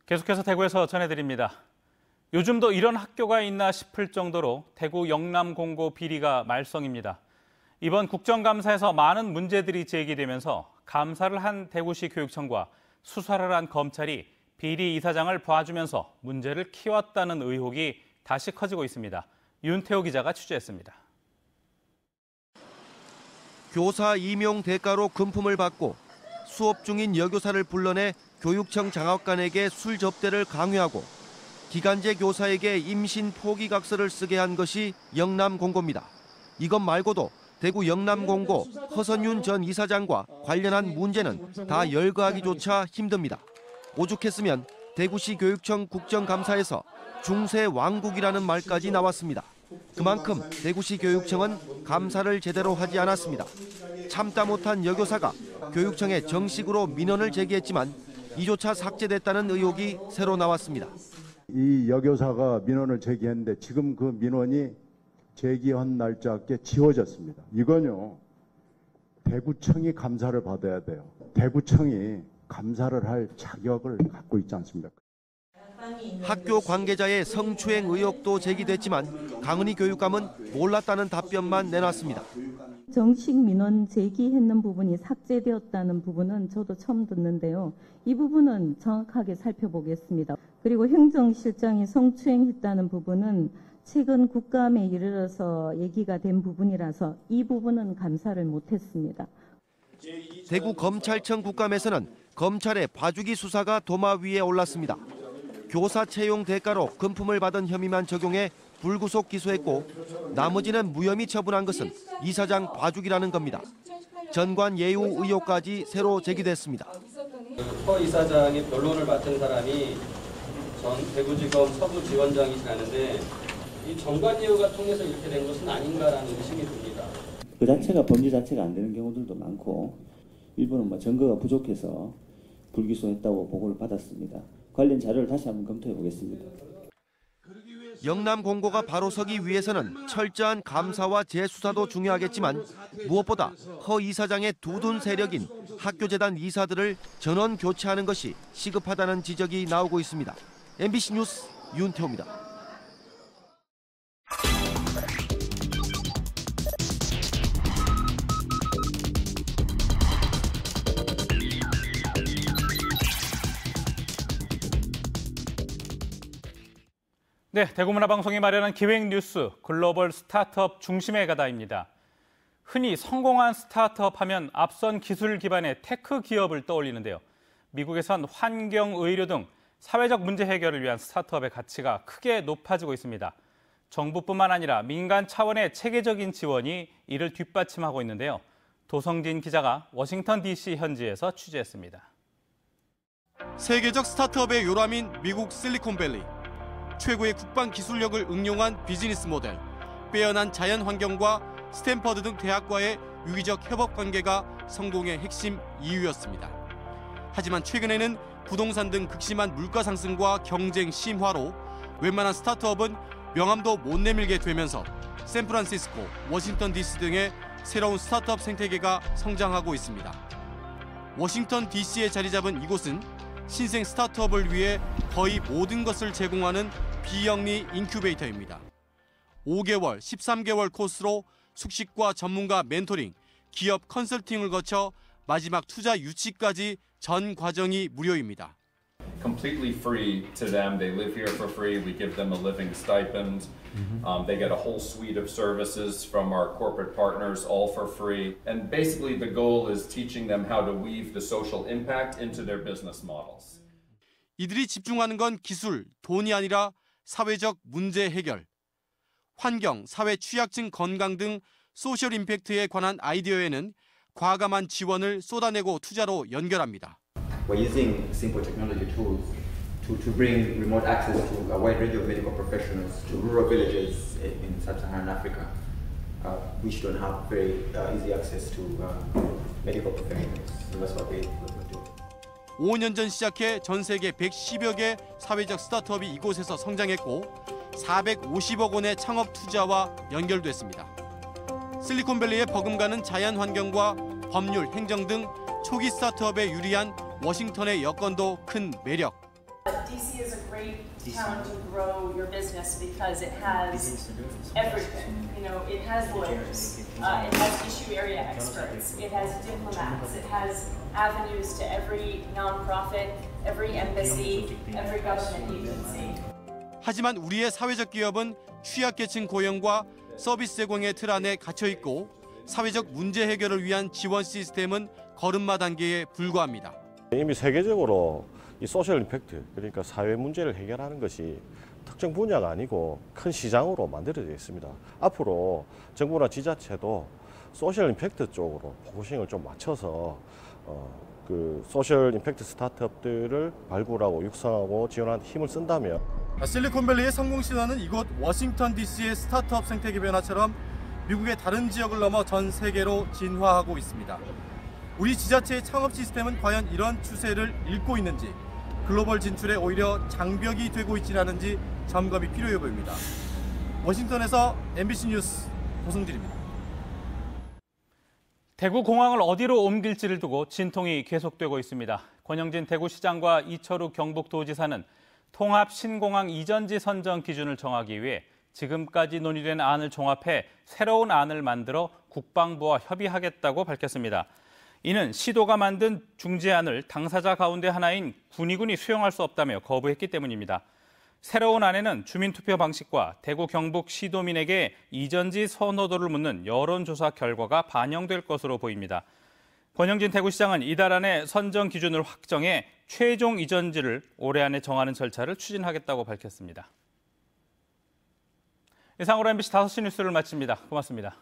계속해서 대구에서 전해드립니다. 요즘도 이런 학교가 있나 싶을 정도로 대구 영남공고 비리가 말썽입니다. 이번 국정감사에서 많은 문제들이 제기되면서 감사를 한 대구시 교육청과 수사를 한 검찰이 비리 이사장을 봐주면서 문제를 키웠다는 의혹이 다시 커지고 있습니다. 윤태호 기자가 취재했습니다. 교사 임용 대가로 금품을 받고 수업 중인 여교사를 불러내 교육청 장학관에게 술 접대를 강요하고 기간제 교사에게 임신 포기각서를 쓰게 한 것이 영남공고입니다. 이것 말고도 대구 영남공고 허선윤 전 이사장과 관련한 문제는 다 열거하기조차 힘듭니다. 오죽했으면 대구시 교육청 국정감사에서 중세 왕국이라는 말까지 나왔습니다. 그만큼 대구시 교육청은 감사를 제대로 하지 않았습니다. 참다 못한 여교사가 교육청에 정식으로 민원을 제기했지만 이조차 삭제됐다는 의혹이 새로 나왔습니다. 이 여교사가 민원을 제기했는데 지금 그 민원이 제기한 날짜께 지워졌습니다. 이건요, 대구청이 감사를 받아야 돼요. 대구청이 감사를 할 자격을 갖고 있지 않습니까? 학교 관계자의 성추행 의혹도 제기됐지만 강은희 교육감은 몰랐다는 답변만 내놨습니다. 정식 민원 제기했는 부분이 삭제되었다는 부분은 저도 처음 듣는데요. 이 부분은 정확하게 살펴보겠습니다. 그리고 행정실장이 성추행했다는 부분은 최근 국감에 이르러서 얘기가 된 부분이라서 이 부분은 감사를 못했습니다. 대구 검찰청 국감에서는 검찰의 봐주기 수사가 도마 위에 올랐습니다. 교사 채용 대가로 금품을 받은 혐의만 적용해 불구속 기소했고 나머지는 무혐의 처분한 것은 이사장 봐주기라는 겁니다. 전관 예우 의혹까지 새로 제기됐습니다. 허 이사장의 변론을 맡은 사람이 전 대구지검 서부지원장이시라는데 이 전관 예우가 통해서 이렇게 된 것은 아닌가라는 의심이 듭니다. 그 자체가 범죄 자체가 안 되는 경우들도 많고 일부는 증거가 부족해서 불기소했다고 보고를 받았습니다. 관련 자료를 다시 한번 검토해 보겠습니다. 영남공고가 바로 서기 위해서는 철저한 감사와 재수사도 중요하겠지만 무엇보다 허 이사장의 두둔 세력인 학교재단 이사들을 전원 교체하는 것이 시급하다는 지적이 나오고 있습니다. MBC 뉴스 윤태호입니다. 네, 대구문화방송이 마련한 기획뉴스 글로벌 스타트업 중심의 가다입니다. 흔히 성공한 스타트업 하면 앞선 기술 기반의 테크 기업을 떠올리는데요. 미국에선 환경, 의료 등 사회적 문제 해결을 위한 스타트업의 가치가 크게 높아지고 있습니다. 정부뿐만 아니라 민간 차원의 체계적인 지원이 이를 뒷받침하고 있는데요. 도성진 기자가 워싱턴 DC 현지에서 취재했습니다. 세계적 스타트업의 요람인 미국 실리콘밸리. 최고의 국방 기술력을 응용한 비즈니스 모델, 빼어난 자연 환경과 스탠퍼드 등 대학과의 유기적 협업 관계가 성공의 핵심 이유였습니다. 하지만 최근에는 부동산 등 극심한 물가 상승과 경쟁 심화로 웬만한 스타트업은 명함도 못 내밀게 되면서 샌프란시스코, 워싱턴 DC 등의 새로운 스타트업 생태계가 성장하고 있습니다. 워싱턴 DC에 자리 잡은 이곳은 신생 스타트업을 위해 거의 모든 것을 제공하는 비영리 인큐베이터입니다. 5개월, 13개월 코스로 숙식과 전문가 멘토링, 기업 컨설팅을 거쳐 마지막 투자 유치까지 전 과정이 무료입니다. Completely free to them. They live here for free. We give them a living stipend. They get a whole suite of services from our corporate partners, all for free. And basically the goal is teaching them how to weave the social impact into their business models. 이들이 집중하는 건 기술, 돈이 아니라 사회적 문제 해결. 환경, 사회 취약층 건강 등 소셜 임팩트에 관한 아이디어에는 과감한 지원을 쏟아내고 투자로 연결합니다. We're using simple technology tools to bring remote access to a wide range of medical professionals to rural villages in sub-Saharan Africa, which don't have very easy access to medical professionals. So that's what we do. 5년 전 시작해 전 세계 110여 개 사회적 스타트업이 이곳에서 성장했고 450억 원의 창업 투자와 연결됐습니다. 실리콘밸리에 버금가는 자연 환경과 법률, 행정 등 초기 스타트업에 유리한 워싱턴의 여건도 큰 매력. DC is a great town to grow your business because it has everything. You know, it has lawyers, it has issue area experts, it has diplomats, it has avenues to every nonprofit, every embassy, every government agency. 하지만 우리의 사회적 기업은 취약계층 고용과 서비스 제공의 틀 안에 갇혀 있고 사회적 문제 해결을 위한 지원 시스템은 걸음마 단계에 불과합니다. 이미 세계적으로 이 소셜 임팩트, 그러니까 사회 문제를 해결하는 것이 특정 분야가 아니고 큰 시장으로 만들어져 있습니다. 앞으로 정부나 지자체도 소셜 임팩트 쪽으로 포커싱을 좀 맞춰서 그 소셜 임팩트 스타트업들을 발굴하고 육성하고 지원하는 힘을 쓴다면 실리콘밸리의 성공 신화는 이곳 워싱턴 DC의 스타트업 생태계 변화처럼 미국의 다른 지역을 넘어 전 세계로 진화하고 있습니다. 우리 지자체의 창업 시스템은 과연 이런 추세를 읽고 있는지, 글로벌 진출에 오히려 장벽이 되고 있지는 않은지 점검이 필요해 보입니다. 워싱턴에서 MBC 뉴스 고승길입니다. 대구공항을 어디로 옮길지를 두고 진통이 계속되고 있습니다. 권영진 대구시장과 이철우 경북도지사는 통합 신공항 이전지 선정 기준을 정하기 위해 지금까지 논의된 안을 종합해 새로운 안을 만들어 국방부와 협의하겠다고 밝혔습니다. 이는 시도가 만든 중재안을 당사자 가운데 하나인 군의군이 수용할 수 없다며 거부했기 때문입니다. 새로운 안에는 주민투표 방식과 대구 경북 시도민에게 이전지 선호도를 묻는 여론조사 결과가 반영될 것으로 보입니다. 권영진 대구시장은 이달 안에 선정 기준을 확정해 최종 이전지를 올해 안에 정하는 절차를 추진하겠다고 밝혔습니다. 이상으로 MBC 5시 뉴스를 마칩니다. 고맙습니다.